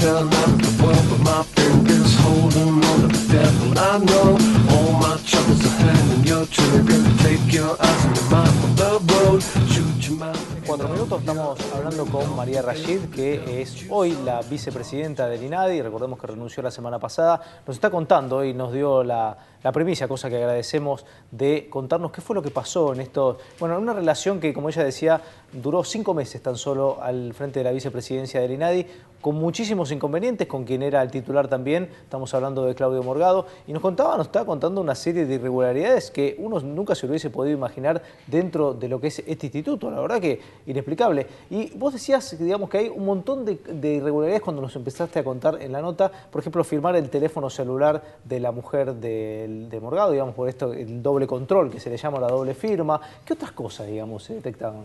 fell out of the world, but my fingers holding on to the devil. I know all my troubles are hanging your trigger. Take your eyes and your mind from the road. Shoot your mouth. 4 minutos, estamos hablando con María Rachid, que es hoy la vicepresidenta del INADI. Recordemos que renunció la semana pasada. Nos está contando y nos dio la primicia, cosa que agradecemos, de contarnos qué fue lo que pasó en esto. Bueno, en una relación que, como ella decía, duró 5 meses tan solo al frente de la vicepresidencia del INADI, con muchísimos inconvenientes, con quien era el titular también. Estamos hablando de Claudio Morgado. Y nos estaba contando una serie de irregularidades que uno nunca se lo hubiese podido imaginar dentro de lo que es este instituto. La verdad que inexplicable. Y vos decías, digamos, que hay un montón de irregularidades cuando nos empezaste a contar en la nota. Por ejemplo, firmar el teléfono celular de la mujer de Morgado, digamos, por esto, el doble control, que se le llama la doble firma. ¿Qué otras cosas, digamos, se detectaban?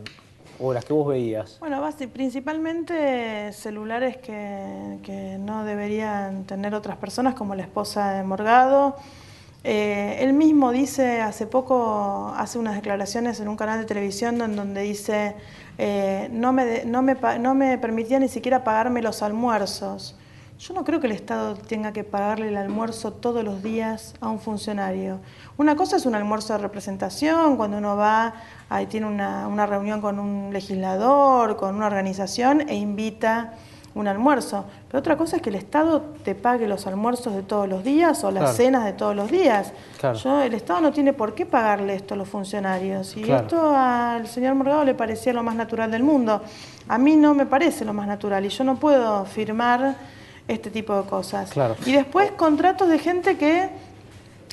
O las que vos veías. Bueno, principalmente celulares que no deberían tener otras personas, como la esposa de Morgado. Él mismo dice, hace poco, hace unas declaraciones en un canal de televisión en donde dice no me permitía ni siquiera pagarme los almuerzos. Yo no creo que el Estado tenga que pagarle el almuerzo todos los días a un funcionario. Una cosa es un almuerzo de representación, cuando uno va, ahí tiene una reunión con un legislador, con una organización e invita un almuerzo. Pero otra cosa es que el Estado te pague los almuerzos de todos los días o las cenas de todos los días. Claro. El Estado no tiene por qué pagarle esto a los funcionarios. Y esto al señor Morgado le parecía lo más natural del mundo. A mí no me parece lo más natural y yo no puedo firmar este tipo de cosas. Claro. Y después contratos de gente que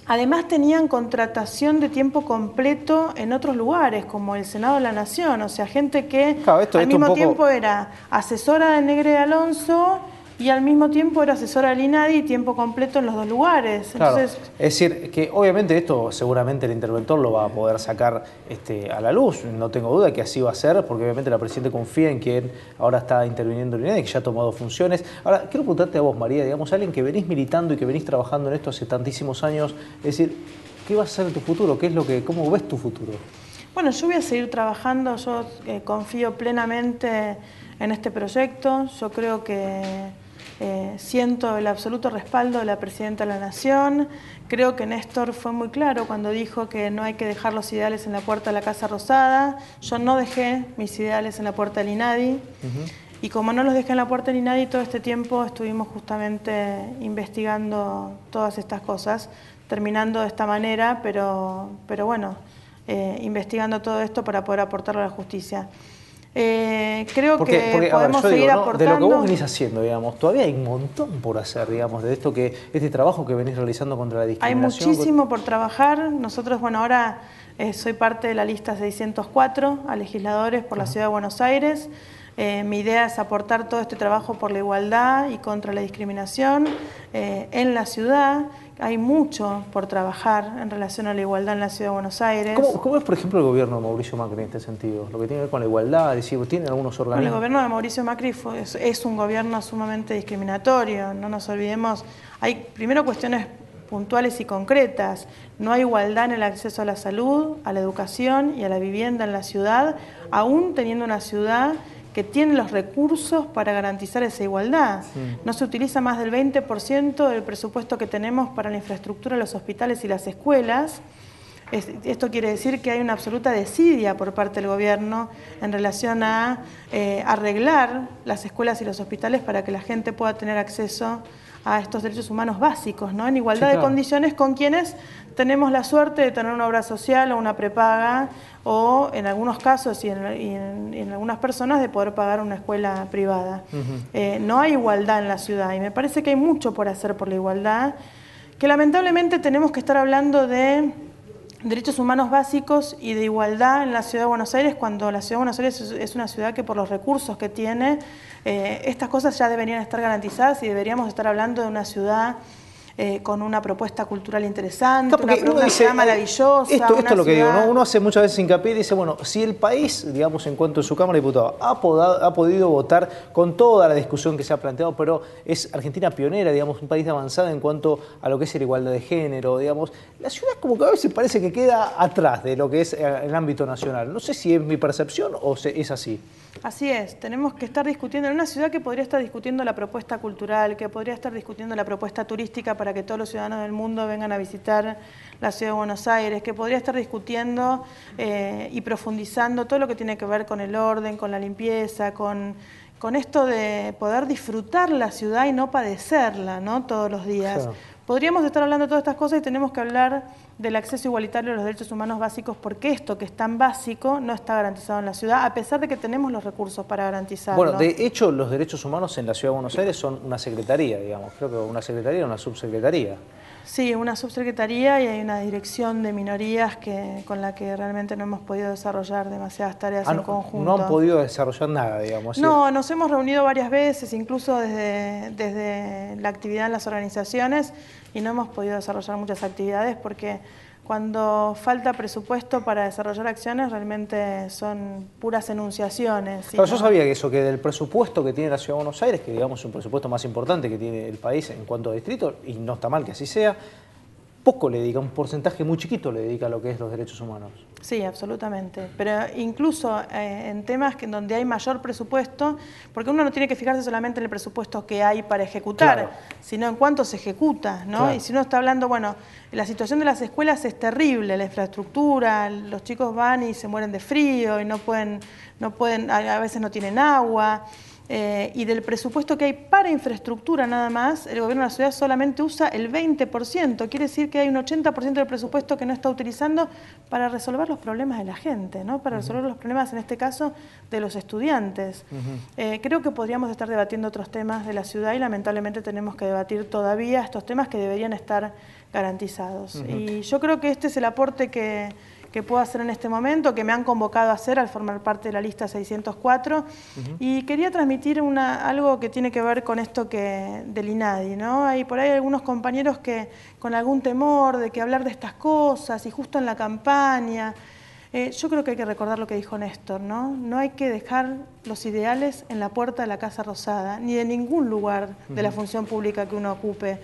además tenían contratación de tiempo completo en otros lugares, como el Senado de la Nación. O sea, gente que al mismo tiempo era asesora de Negre de Alonso y al mismo tiempo era asesora del INADI, tiempo completo en los dos lugares. Claro. Entonces, es decir, que obviamente esto seguramente el interventor lo va a poder sacar a la luz. No tengo duda que así va a ser, porque obviamente la Presidenta confía en quien ahora está interviniendo el INADI, que ya ha tomado funciones. Ahora, quiero preguntarte a vos, María, digamos, alguien que venís militando y que venís trabajando en esto hace tantísimos años, es decir, ¿qué va a ser tu futuro? ¿Cómo ves tu futuro? Bueno, yo voy a seguir trabajando, yo confío plenamente en este proyecto. Yo creo que siento el absoluto respaldo de la Presidenta de la Nación. Creo que Néstor fue muy claro cuando dijo que no hay que dejar los ideales en la puerta de la Casa Rosada. Yo no dejé mis ideales en la puerta del INADI. Y como no los dejé en la puerta del INADI, todo este tiempo estuvimos justamente investigando todas estas cosas, terminando de esta manera, pero bueno, investigando todo esto para poder aportarlo a la justicia. Creo que podemos seguir aportando. De lo que vos venís haciendo, digamos, todavía hay un montón por hacer, digamos, de este trabajo que venís realizando contra la discriminación. Hay muchísimo por trabajar. Nosotros, bueno, ahora soy parte de la lista 604 a legisladores por la Ciudad de Buenos Aires. Mi idea es aportar todo este trabajo por la igualdad y contra la discriminación en la ciudad. Hay mucho por trabajar en relación a la igualdad en la Ciudad de Buenos Aires. ¿Cómo es, por ejemplo, el gobierno de Mauricio Macri en este sentido? Lo que tiene que ver con la igualdad, es decir, ¿tiene algunos organismos? Bueno, el gobierno de Mauricio Macri es un gobierno sumamente discriminatorio. No nos olvidemos, hay primero cuestiones puntuales y concretas. No hay igualdad en el acceso a la salud, a la educación y a la vivienda en la ciudad, aún teniendo una ciudad que tiene los recursos para garantizar esa igualdad. No se utiliza más del 20% del presupuesto que tenemos para la infraestructura de los hospitales y las escuelas. Esto quiere decir que hay una absoluta desidia por parte del gobierno en relación a arreglar las escuelas y los hospitales para que la gente pueda tener acceso a estos derechos humanos básicos, ¿no? En igualdad de condiciones con quienes tenemos la suerte de tener una obra social o una prepaga, o en algunos casos y en algunas personas de poder pagar una escuela privada. No hay igualdad en la ciudad y me parece que hay mucho por hacer por la igualdad, que lamentablemente tenemos que estar hablando de derechos humanos básicos y de igualdad en la Ciudad de Buenos Aires, cuando la Ciudad de Buenos Aires es una ciudad que por los recursos que tiene, estas cosas ya deberían estar garantizadas y deberíamos estar hablando de una ciudad con una propuesta cultural interesante, Claro, porque una ciudad maravillosa. Esto es lo que digo, ¿no? ciudad... Uno hace muchas veces hincapié y dice, bueno, si el país, digamos, en cuanto a su Cámara de Diputados, ha podido votar con toda la discusión que se ha planteado, pero es Argentina pionera, digamos, un país de avanzada en cuanto a lo que es la igualdad de género, digamos, la ciudad como que a veces parece que queda atrás de lo que es el ámbito nacional. No sé si es mi percepción o es así. Así es, tenemos que estar discutiendo en una ciudad que podría estar discutiendo la propuesta cultural, que podría estar discutiendo la propuesta turística para que todos los ciudadanos del mundo vengan a visitar la ciudad de Buenos Aires, que podría estar discutiendo y profundizando todo lo que tiene que ver con el orden, con la limpieza, con esto de poder disfrutar la ciudad y no padecerla, ¿no? Todos los días. Claro. Podríamos estar hablando de todas estas cosas y tenemos que hablar del acceso igualitario a los derechos humanos básicos, porque esto que es tan básico no está garantizado en la ciudad, a pesar de que tenemos los recursos para garantizarlo. Bueno, de hecho, los derechos humanos en la Ciudad de Buenos Aires son una secretaría, digamos, creo que una secretaría o una subsecretaría. Sí, una subsecretaría y hay una dirección de minorías con la que realmente no hemos podido desarrollar demasiadas tareas en conjunto. No han podido desarrollar nada, digamos. No, nos hemos reunido varias veces, incluso desde la actividad en las organizaciones, y no hemos podido desarrollar muchas actividades porque cuando falta presupuesto para desarrollar acciones realmente son puras enunciaciones. Claro, yo sabía que eso, que del presupuesto que tiene la Ciudad de Buenos Aires, que digamos es un presupuesto más importante que tiene el país en cuanto a distritos, y no está mal que así sea, poco le dedica, un porcentaje muy chiquito le dedica a lo que es los derechos humanos. Sí, absolutamente. Pero incluso en temas donde hay mayor presupuesto, porque uno no tiene que fijarse solamente en el presupuesto que hay para ejecutar, claro, sino en cuánto se ejecuta, ¿no? Claro. Y si uno está hablando, bueno, la situación de las escuelas es terrible, la infraestructura, los chicos van y se mueren de frío y no pueden, a veces no tienen agua. Y del presupuesto que hay para infraestructura nada más, el gobierno de la ciudad solamente usa el 20%, quiere decir que hay un 80% del presupuesto que no está utilizando para resolver los problemas de la gente, ¿no? Para resolver los problemas, en este caso, de los estudiantes. Creo que podríamos estar debatiendo otros temas de la ciudad y lamentablemente tenemos que debatir todavía estos temas que deberían estar garantizados. Y yo creo que este es el aporte que puedo hacer en este momento, que me han convocado a hacer al formar parte de la lista 604, y quería transmitir algo que tiene que ver con esto del INADI, ¿no? Hay por ahí algunos compañeros que con algún temor de que hablar de estas cosas y justo en la campaña, yo creo que hay que recordar lo que dijo Néstor, ¿no? No hay que dejar los ideales en la puerta de la Casa Rosada, ni de ningún lugar de la función pública que uno ocupe.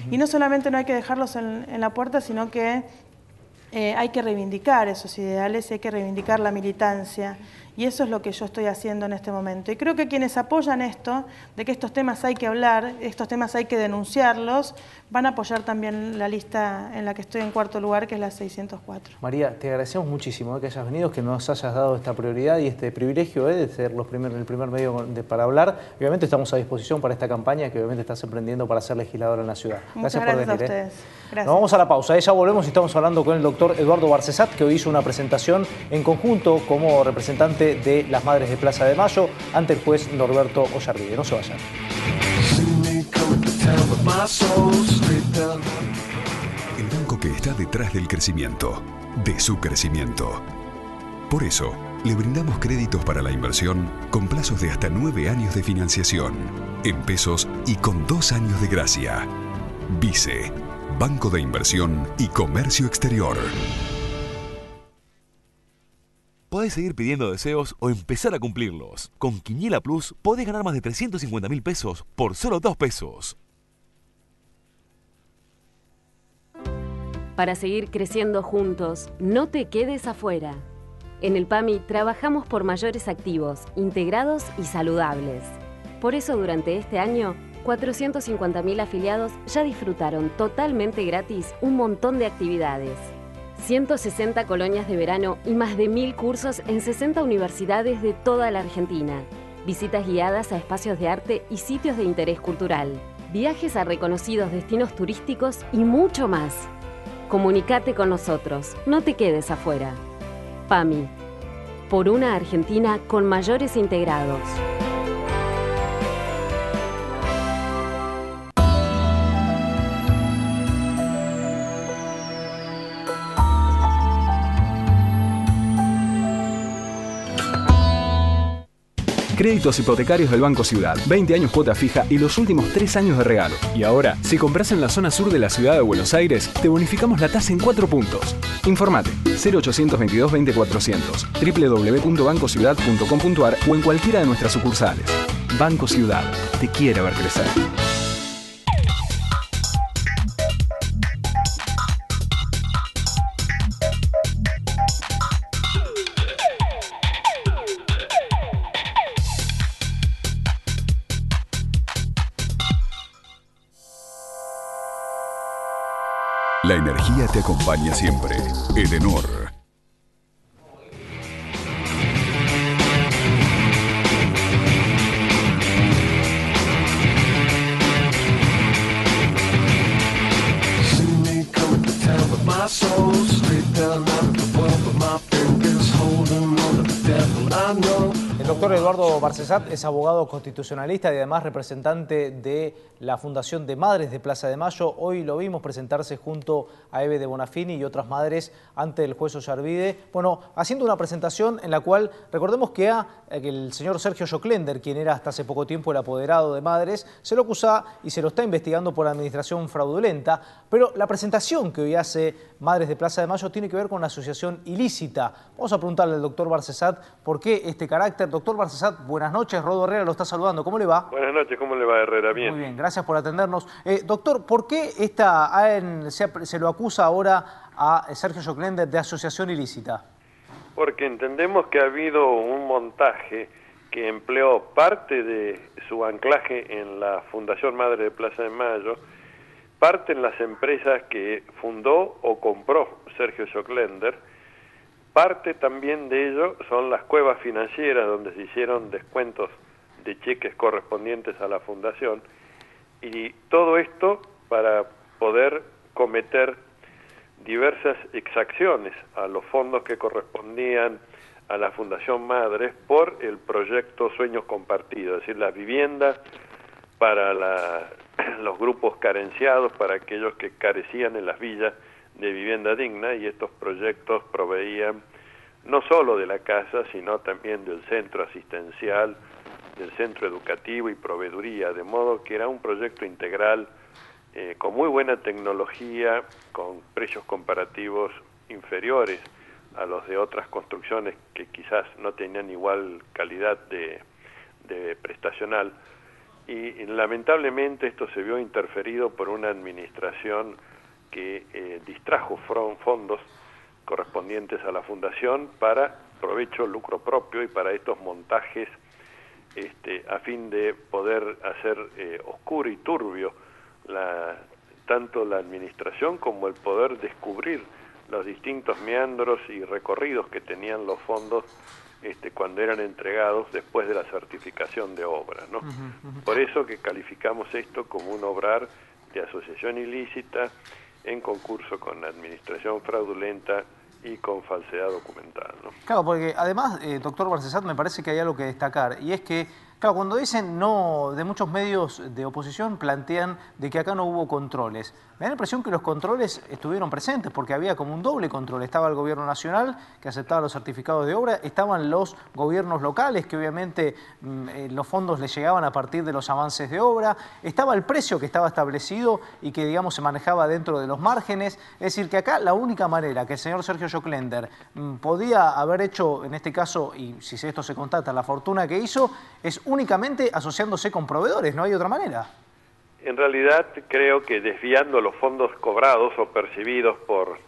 Y no solamente no hay que dejarlos en la puerta, sino que hay que reivindicar esos ideales, hay que reivindicar la militancia, y eso es lo que yo estoy haciendo en este momento. Y creo que quienes apoyan esto, de que estos temas hay que hablar, estos temas hay que denunciarlos, van a apoyar también la lista en la que estoy en cuarto lugar, que es la 604. María, te agradecemos muchísimo que hayas venido, que nos hayas dado esta prioridad y este privilegio de ser el primer medio para hablar. Obviamente estamos a disposición para esta campaña que obviamente estás emprendiendo para ser legisladora en la ciudad. Muchas gracias por venir. A ustedes. Gracias. Nos vamos a la pausa. Ya volvemos y estamos hablando con el doctor Eduardo Barcesat, que hoy hizo una presentación en conjunto como representante de las Madres de Plaza de Mayo ante el juez Norberto Ollarvide. No se vayan. El banco que está detrás del crecimiento, de su crecimiento. Por eso, le brindamos créditos para la inversión con plazos de hasta 9 años de financiación, en pesos y con 2 años de gracia. Vice, Banco de Inversión y Comercio Exterior. Podés seguir pidiendo deseos o empezar a cumplirlos. Con Quiniela Plus podés ganar más de 350.000 pesos por solo 2 pesos. Para seguir creciendo juntos, no te quedes afuera. En el PAMI trabajamos por mayores activos, integrados y saludables. Por eso durante este año, 450.000 afiliados ya disfrutaron totalmente gratis un montón de actividades. 160 colonias de verano y más de 1000 cursos en 60 universidades de toda la Argentina. Visitas guiadas a espacios de arte y sitios de interés cultural. Viajes a reconocidos destinos turísticos y mucho más. Comunicate con nosotros, no te quedes afuera. PAMI, por una Argentina con mayores integrados. Créditos hipotecarios del Banco Ciudad. 20 años cuota fija y los últimos 3 años de regalo. Y ahora, si compras en la zona sur de la ciudad de Buenos Aires, te bonificamos la tasa en 4 puntos. Informate 0822 20 400, www.bancociudad.com.ar o en cualquiera de nuestras sucursales. Banco Ciudad, te quiere ver crecer. La energía te acompaña siempre. Edenor. See me coming to town with my soul straight down out of the world, but my fingers holding on to the devil I know. El doctor Eduardo Barcesat es abogado constitucionalista y además representante de la Fundación de Madres de Plaza de Mayo. Hoy lo vimos presentarse junto a Eve de Bonafini y otras madres ante el juez Ollarvide. Bueno, haciendo una presentación en la cual recordemos que el señor Sergio Joclender, quien era hasta hace poco tiempo el apoderado de Madres, se lo acusa y se lo está investigando por administración fraudulenta. Pero la presentación que hoy hace Madres de Plaza de Mayo tiene que ver con una asociación ilícita. Vamos a preguntarle al doctor Barcesat por qué este carácter. Doctor Barcesat, buenas noches. Rodo Herrera lo está saludando. ¿Cómo le va? Buenas noches. ¿Cómo le va, Herrera? Bien. Muy bien, gracias por atendernos. Doctor, ¿por qué se lo acusa ahora a Sergio Joclender de asociación ilícita? Porque entendemos que ha habido un montaje que empleó parte de su anclaje en la Fundación Madre de Plaza de Mayo, parte en las empresas que fundó o compró Sergio Joclender, parte también de ello son las cuevas financieras donde se hicieron descuentos de cheques correspondientes a la fundación, y todo esto para poder cometer diversas exacciones a los fondos que correspondían a la Fundación Madres por el proyecto Sueños Compartidos, es decir, las viviendas para los grupos carenciados, para aquellos que carecían en las villas de vivienda digna, y estos proyectos proveían no solo de la casa, sino también del centro asistencial, del centro educativo y proveeduría, de modo que era un proyecto integral con muy buena tecnología, con precios comparativos inferiores a los de otras construcciones que quizás no tenían igual calidad de prestacional, y lamentablemente esto se vio interferido por una administración que distrajo fondos correspondientes a la fundación para provecho, lucro propio y para estos montajes a fin de poder hacer oscuro y turbio tanto la administración como el poder descubrir los distintos meandros y recorridos que tenían los fondos cuando eran entregados después de la certificación de obra, ¿no? Por eso que calificamos esto como un obrar de asociación ilícita en concurso con la administración fraudulenta y con falsedad documental, ¿no? Claro, porque además, doctor Barcesat, me parece que hay algo que destacar, y es que, claro, cuando dicen no, de muchos medios de oposición plantean de que acá no hubo controles. Me da la impresión que los controles estuvieron presentes, porque había como un doble control. Estaba el gobierno nacional, que aceptaba los certificados de obra, estaban los gobiernos locales, que obviamente los fondos les llegaban a partir de los avances de obra, estaba el precio que estaba establecido y que, digamos, se manejaba dentro de los márgenes. Es decir, que acá la única manera que el señor Sergio Joclender podía haber hecho, en este caso, y si esto se constata, la fortuna que hizo, es únicamente asociándose con proveedores, no hay otra manera. En realidad creo que desviando los fondos cobrados o percibidos por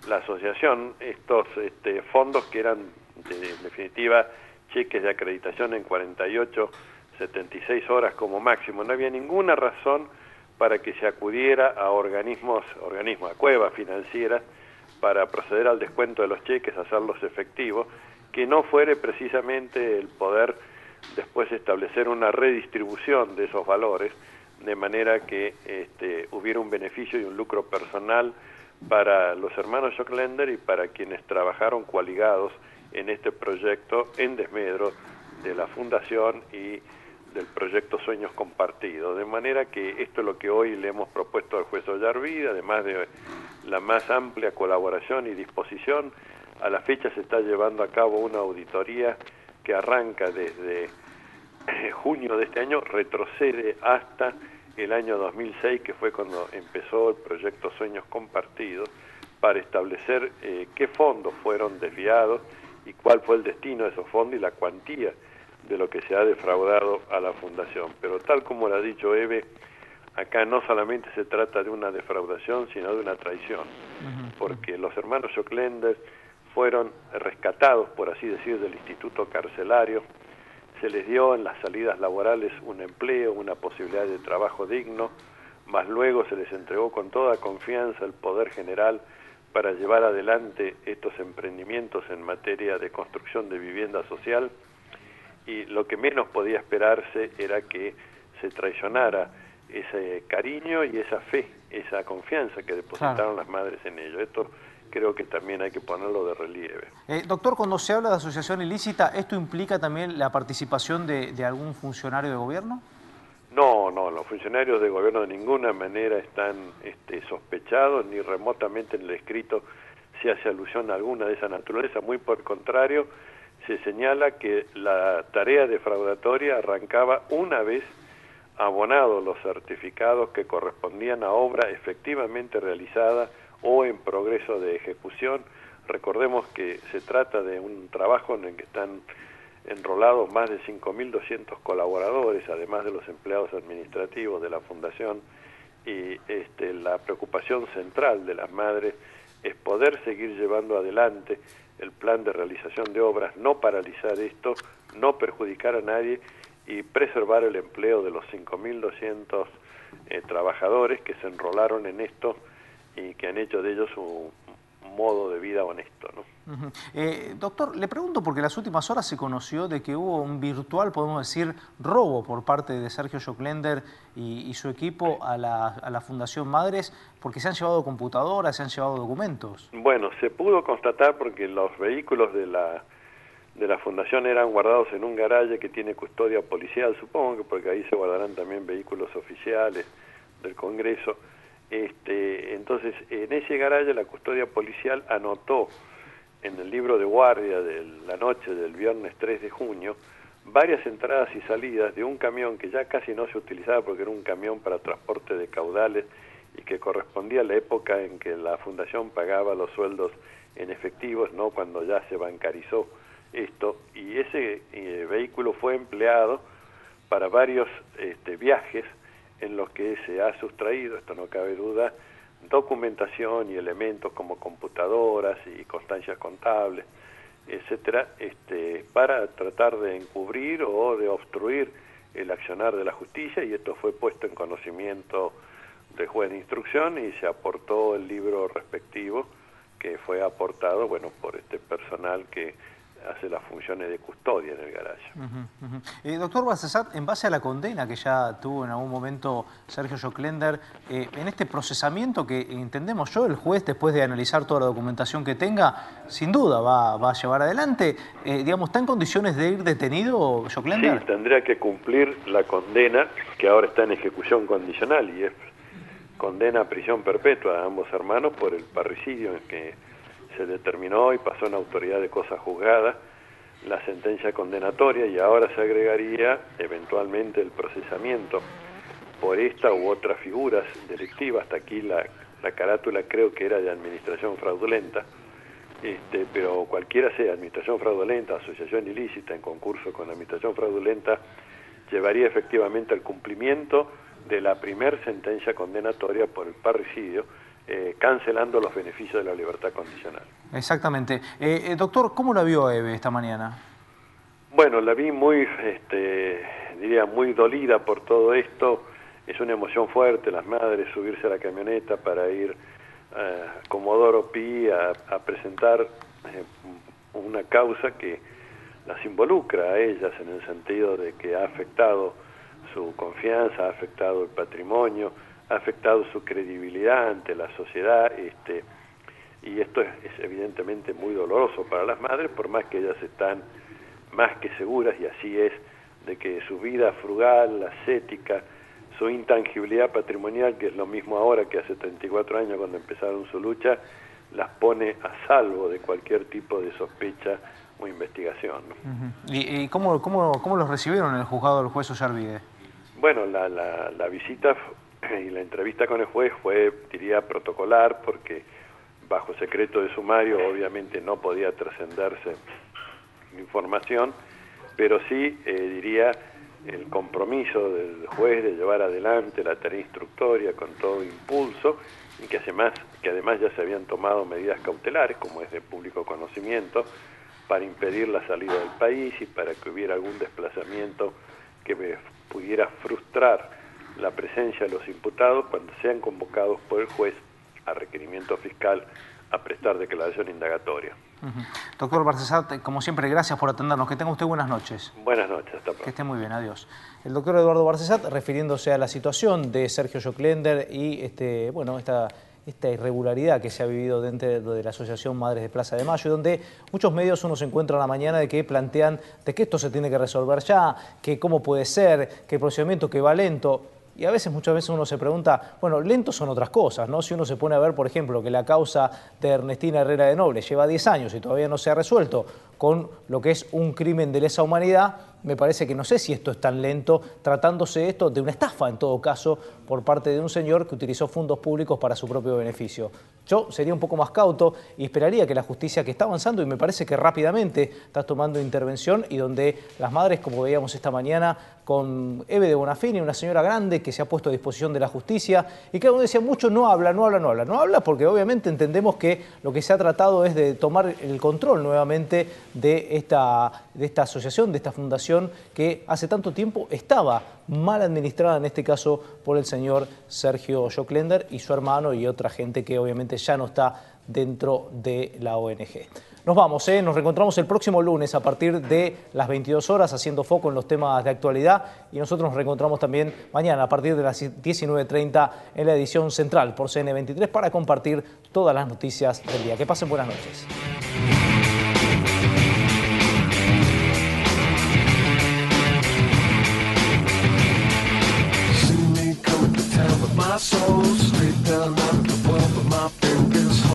la asociación, estos fondos que eran en definitiva cheques de acreditación en 48, 76 horas como máximo, no había ninguna razón para que se acudiera a organismos, a cuevas financieras para proceder al descuento de los cheques, hacerlos efectivos, que no fuere precisamente el poder después establecer una redistribución de esos valores, de manera que hubiera un beneficio y un lucro personal para los hermanos Joclender y para quienes trabajaron coaligados en este proyecto en desmedro de la Fundación y del proyecto Sueños Compartidos. De manera que esto es lo que hoy le hemos propuesto al juez Ollarvide, además de la más amplia colaboración y disposición. A la fecha se está llevando a cabo una auditoría que arranca desde junio de este año retrocede hasta el año 2006, que fue cuando empezó el proyecto Sueños Compartidos, para establecer qué fondos fueron desviados y cuál fue el destino de esos fondos y la cuantía de lo que se ha defraudado a la Fundación. Pero tal como lo ha dicho Eve, acá no solamente se trata de una defraudación, sino de una traición, porque los hermanos Joclender fueron rescatados, por así decir, del instituto carcelario, se les dio en las salidas laborales un empleo, una posibilidad de trabajo digno, más luego se les entregó con toda confianza el poder general para llevar adelante estos emprendimientos en materia de construcción de vivienda social, y lo que menos podía esperarse era que se traicionara ese cariño y esa fe, esa confianza que depositaron las madres en ello. Esto creo que también hay que ponerlo de relieve. Doctor, cuando se habla de asociación ilícita, ¿esto implica también la participación de algún funcionario de gobierno? No, los funcionarios de gobierno de ninguna manera están sospechados, ni remotamente en el escrito se hace alusión a alguna de esa naturaleza. Muy por el contrario, se señala que la tarea defraudatoria arrancaba una vez abonados los certificados que correspondían a obra efectivamente realizada o en progreso de ejecución. Recordemos que se trata de un trabajo en el que están enrolados más de 5.200 colaboradores, además de los empleados administrativos de la Fundación, y la preocupación central de las madres es poder seguir llevando adelante el plan de realización de obras, no paralizar esto, no perjudicar a nadie y preservar el empleo de los 5.200 trabajadores que se enrolaron en esto y que han hecho de ellos un modo de vida honesto, ¿no? Doctor, le pregunto porque en las últimas horas se conoció de que hubo un virtual, podemos decir, robo por parte de Sergio Joclender y su equipo a la Fundación Madres, porque se han llevado computadoras, se han llevado documentos. Bueno, se pudo constatar porque los vehículos de la Fundación eran guardados en un garaje que tiene custodia policial, supongo que porque ahí se guardarán también vehículos oficiales del Congreso. Entonces, en ese garaje la custodia policial anotó en el libro de guardia de la noche del viernes 3 de junio varias entradas y salidas de un camión que ya casi no se utilizaba porque era un camión para transporte de caudales y que correspondía a la época en que la Fundación pagaba los sueldos en efectivos, no cuando ya se bancarizó esto, y ese vehículo fue empleado para varios viajes en los que se ha sustraído, esto no cabe duda, documentación y elementos como computadoras y constancias contables, etcétera, para tratar de encubrir o de obstruir el accionar de la justicia, y esto fue puesto en conocimiento del juez de instrucción y se aportó el libro respectivo que fue aportado, bueno, por este personal que hace las funciones de custodia en el garaje. Doctor Balthasar, en base a la condena que ya tuvo en algún momento Sergio Joclender, en este procesamiento que entendemos yo, el juez, después de analizar toda la documentación que tenga, sin duda va a llevar adelante, digamos, ¿está en condiciones de ir detenido Joclender? Sí, tendría que cumplir la condena, que ahora está en ejecución condicional, y es condena a prisión perpetua a ambos hermanos por el parricidio en que se determinó y pasó en autoridad de cosa juzgada la sentencia condenatoria, y ahora se agregaría eventualmente el procesamiento por esta u otras figuras delictivas. Hasta aquí la carátula creo que era de administración fraudulenta, pero cualquiera sea, administración fraudulenta, asociación ilícita en concurso con administración fraudulenta, llevaría efectivamente al cumplimiento de la primer sentencia condenatoria por el parricidio, cancelando los beneficios de la libertad condicional. Exactamente. Doctor, ¿cómo la vio Eve esta mañana? Bueno, la vi muy, diría, muy dolida por todo esto. Es una emoción fuerte, las madres subirse a la camioneta para ir a Comodoro Pi a presentar una causa que las involucra a ellas en el sentido de que ha afectado su confianza, ha afectado el patrimonio, ha afectado su credibilidad ante la sociedad, y esto es evidentemente muy doloroso para las madres, por más que ellas están más que seguras, y así es, de que su vida frugal, ascética, su intangibilidad patrimonial, que es lo mismo ahora que hace 34 años cuando empezaron su lucha, las pone a salvo de cualquier tipo de sospecha investigación, ¿no? ¿Y cómo los recibieron en el juzgado del juez Ollarvide? Bueno, la visita y la entrevista con el juez fue, diría, protocolar, porque bajo secreto de sumario obviamente no podía trascenderse información, pero sí, diría, el compromiso del juez de llevar adelante la tarea instructoria con todo impulso, y que además ya se habían tomado medidas cautelares, como es de público conocimiento, para impedir la salida del país y para que hubiera algún desplazamiento que pudiera frustrar la presencia de los imputados cuando sean convocados por el juez a requerimiento fiscal a prestar declaración indagatoria. Doctor Barcesat, como siempre, gracias por atendernos. Que tenga usted buenas noches. Buenas noches, hasta pronto. Que esté muy bien, adiós. El doctor Eduardo Barcesat, refiriéndose a la situación de Sergio Joclender y esta irregularidad que se ha vivido dentro de la Asociación Madres de Plaza de Mayo, donde muchos medios uno se encuentra a la mañana de que plantean de que esto se tiene que resolver ya, que cómo puede ser, que el procedimiento que va lento. Y a veces, muchas veces uno se pregunta, bueno, lentos son otras cosas, ¿no? Si uno se pone a ver, por ejemplo, que la causa de Ernestina Herrera de Noble lleva 10 años y todavía no se ha resuelto con lo que es un crimen de lesa humanidad, me parece que no sé si esto es tan lento, tratándose esto de una estafa, en todo caso, por parte de un señor que utilizó fondos públicos para su propio beneficio. Yo sería un poco más cauto y esperaría que la justicia, que está avanzando y me parece que rápidamente está tomando intervención, y donde las madres, como veíamos esta mañana con Eve de Bonafini, una señora grande que se ha puesto a disposición de la justicia, y que uno decía mucho, no habla porque obviamente entendemos que lo que se ha tratado es de tomar el control nuevamente de esta asociación, de esta fundación que hace tanto tiempo estaba mal administrada, en este caso por el señor Sergio Joclender y su hermano y otra gente que obviamente ya no está dentro de la ONG. Nos vamos, nos reencontramos el próximo lunes a partir de las 22 horas haciendo foco en los temas de actualidad, y nosotros nos reencontramos también mañana a partir de las 19:30 en la edición central por CN23 para compartir todas las noticias del día. Que pasen buenas noches.